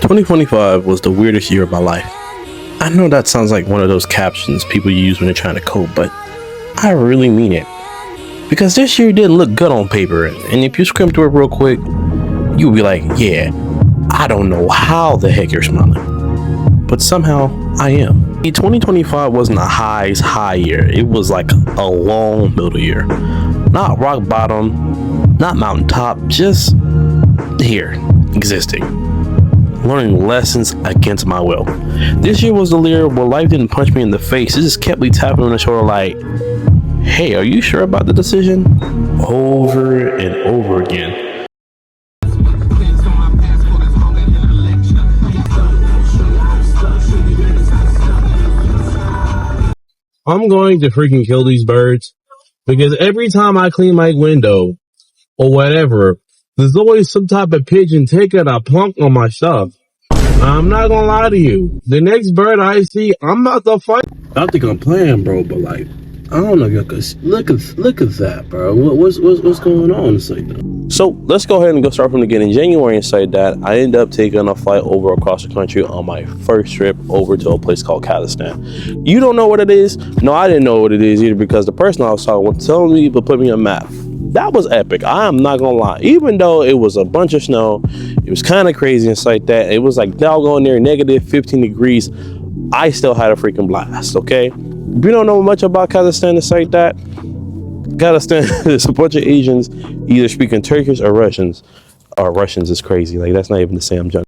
2025 was the weirdest year of my life. I know that sounds like one of those captions people use when they're trying to cope, but I really mean it. Because this year didn't look good on paper, and if you skim through it real quick, you'll be like, yeah, I don't know how the heck you're smiling. But somehow, I am. 2025 wasn't a highs high year, it was like a long middle year. Not rock bottom, not mountaintop, just here, existing. Learning lessons against my will. This year was the year where life didn't punch me in the face. It just kept me tapping on the shoulder like, hey, are you sure about the decision? Over and over again. I'm going to freaking kill these birds because every time I clean my window or whatever, there's always some type of pigeon taking a plunk on my stuff. I'm not gonna lie to you. The next bird I see, I'm about to fight. I think I'm playing, bro, but like, I don't know if y'all could look at that, bro. What's going on inside that? So let's go ahead and go start from the beginning. In January, inside that, I ended up taking a flight over across the country on my first trip over to a place called Kazakhstan. You don't know what it is? No, I didn't know what it is either because the person I was talking was telling me to put me on a map. That was epic. I am not gonna lie. Even though it was a bunch of snow, it was kind of crazy inside that. It was like doggone near negative 15 degrees. I still had a freaking blast. Okay. If you don't know much about Kazakhstan inside that, Kazakhstan is a bunch of Asians either speaking Turkish or Russians. Or Russians is crazy. Like that's not even the same junk.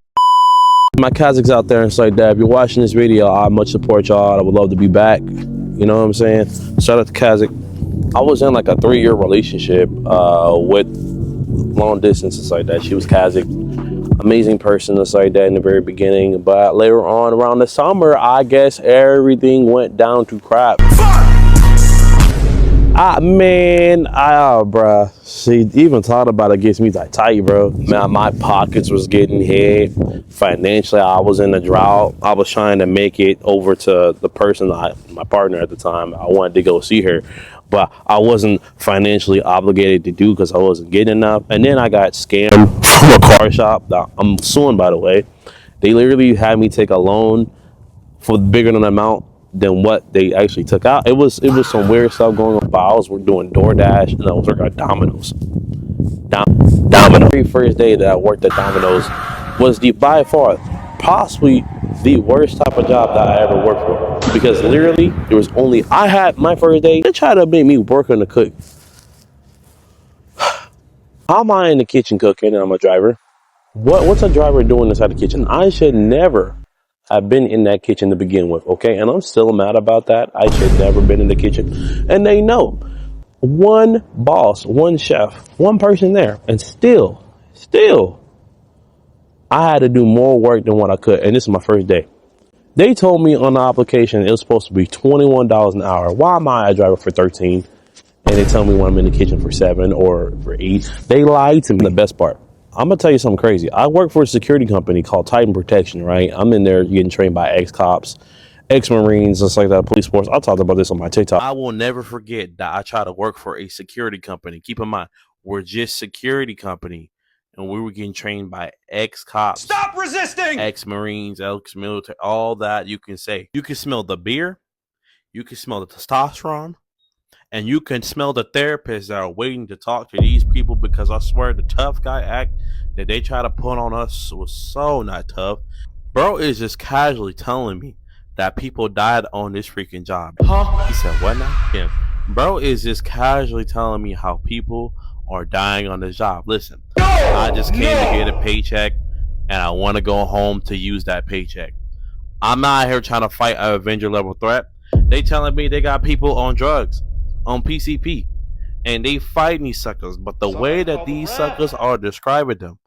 My Kazakhs out there inside that. If you're watching this video, I much support y'all. I would love to be back. You know what I'm saying? Shout out to Kazakh. I was in like a 3-year relationship with long distance and like that. She was Kazakh, amazing person and like that in the very beginning, but later on around the summer, I guess everything went down to crap. Bruh, she even thought about it gets me that tight, bro. Man, my pockets was getting hit. Financially, I was in a drought. I was trying to make it over to the person, my partner at the time. I wanted to go see her, but I wasn't financially obligated to do because I wasn't getting enough. And then I got scammed from a car shop. I'm suing, by the way. They literally had me take a loan for bigger than the amount than what they actually took out. It was some weird stuff going on. But I was doing DoorDash and I was working at Domino's. The very first day that I worked at Domino's was by far possibly the worst type of job that I ever worked for, because literally there was only I had my first day. They tried to make me work on the cook. How am I in the kitchen cooking and I'm a driver? What's a driver doing inside the kitchen? I should never have been in that kitchen to begin with, okay? And I'm still mad about that. I should never been in the kitchen. And they know. One boss, one chef, one person there, and still, I had to do more work than what I could. And this is my first day. They told me on the application it was supposed to be $21 an hour. Why am I a driver for 13? And they tell me when I'm in the kitchen for 7 or for 8. They lied to me. The best part, I'm gonna tell you something crazy. I work for a security company called Titan Protection, right? I'm in there getting trained by ex-cops, ex-Marines, just like that, police force. I'll talk about this on my TikTok. I will never forget that I try to work for a security company. Keep in mind, we're just security company, and we were getting trained by ex-cops. Stop resisting! Ex-Marines, ex-military, all that you can say. You can smell the beer, you can smell the testosterone, and you can smell the therapists that are waiting to talk to these people, because I swear the tough guy act that they try to put on us was so not tough. Bro is just casually telling me that people died on this freaking job. Huh? He said, what now? Yeah. Bro is just casually telling me how people are dying on this job. Listen, I just came to get a paycheck and I want to go home to use that paycheck. I'm not here trying to fight an Avenger level threat. They telling me they got people on drugs, on PCP, and they fighting these suckers. But the way that these suckers are describing them,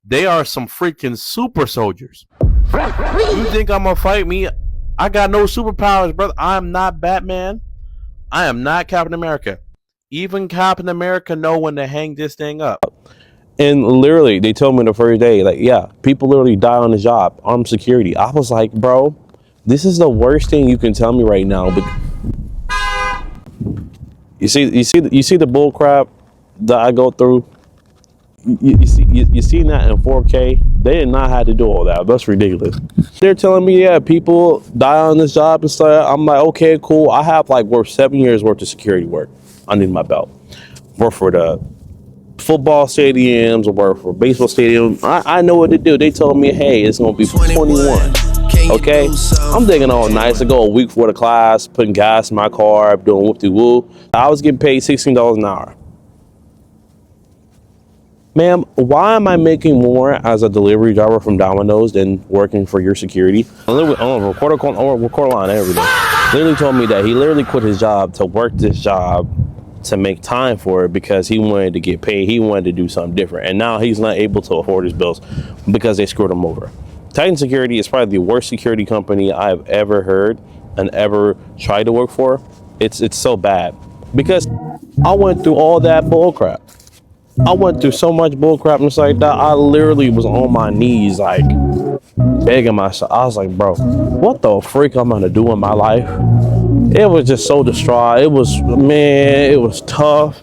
they are some freaking super soldiers. You think I'm gonna fight me? I got no superpowers, brother. I am not Batman. I am not Captain America. Even Captain America know when to hang this thing up. And literally, they told me the first day, like, yeah, people literally die on the job, armed security. I was like, bro, this is the worst thing you can tell me right now. But you see the bull crap that I go through. You seen that in 4K. They did not have to do all that. That's ridiculous. They're telling me, yeah, people die on this job and stuff. I'm like, okay, cool. I have like 7 years worth of security work underneath my belt. Work for the football stadiums or work for baseball stadium. I know what to do. They told me, hey, it's gonna be for 21. Okay, I'm thinking all nice. I go a week before the class, putting gas in my car, doing whoop-de-whoop. I was getting paid $16 an hour. Ma'am, why am I making more as a delivery driver from Domino's than working for your security? I literally on a record line every day. Literally told me that he literally quit his job to work this job to make time for it because he wanted to get paid. He wanted to do something different. And now he's not able to afford his bills because they screwed him over. Titan Security is probably the worst security company I've ever heard and ever tried to work for. It's so bad because I went through all that bull crap. I went through so much bullcrap and stuff like that. I literally was on my knees, like begging myself. I was like, bro, what the freak I'm gonna do in my life? It was just so distraught. It was, man, it was tough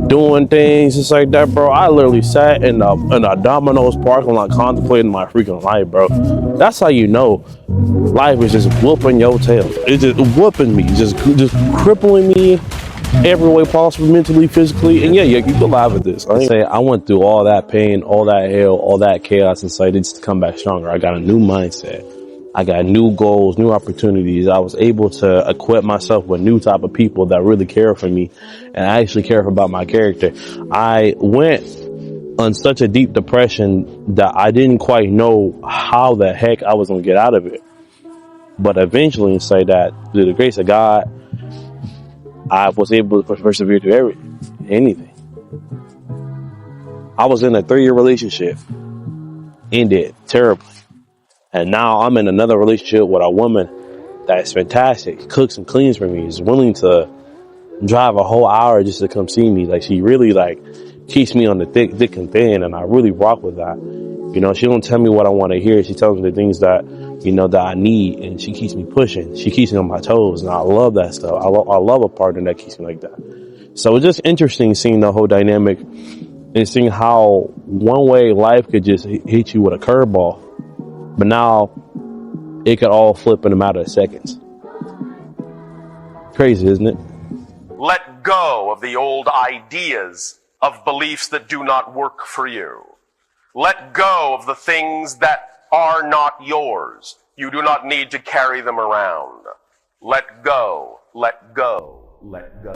doing things just like that, bro. I literally sat in a Domino's parking lot contemplating my freaking life, bro. That's how you know life is just whooping your tail. It's just whooping me, just crippling me every way possible, mentally, physically, and yeah, you can laugh at this. I went through all that pain, all that hell, all that chaos inside just to come back stronger. I got a new mindset. I got new goals, new opportunities. I was able to equip myself with new type of people that really care for me and actually care about my character. I went on such a deep depression that I didn't quite know how the heck I was going to get out of it. But eventually, say that through the grace of God, I was able to persevere through anything. I was in a 3-year relationship, ended terribly. And now I'm in another relationship with a woman that's fantastic, cooks and cleans for me, is willing to drive a whole hour just to come see me. Like, she really keeps me on the thick and thin, and I really rock with that. You know, she don't tell me what I want to hear. She tells me the things that, that I need, and she keeps me pushing. She keeps me on my toes, and I love that stuff. I love a partner that keeps me like that. So it's just interesting seeing the whole dynamic and seeing how one way life could just hit you with a curveball, but now it could all flip in a matter of seconds. Crazy, isn't it? Let go of the old ideas of beliefs that do not work for you. Let go of the things that are not yours. You do not need to carry them around. Let go, let go, let go.